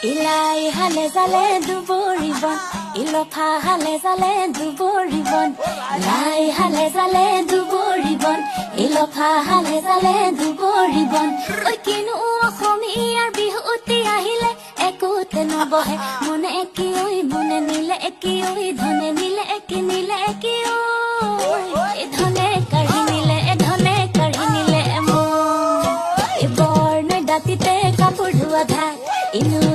ইলাই হালে জালে দুবৰিবন ইলফা হালে জালে দুবৰিবন লাই হালে জালে দুবৰিবন ইলফা হালে জালে দুবৰিবন ঐ কিনো অসমীয়াৰ বিহুতি আহিলে একোতে নবহে মনে কি ঐ মনে নিলে কি ঐ ধনে নিলে কি নিলে কি ঐ এ ধনে কাঢ়ি নিলে মোৰ এই বৰ্ণ দাঁতিতে কাপোৰ ধোৱা ধাক ইনো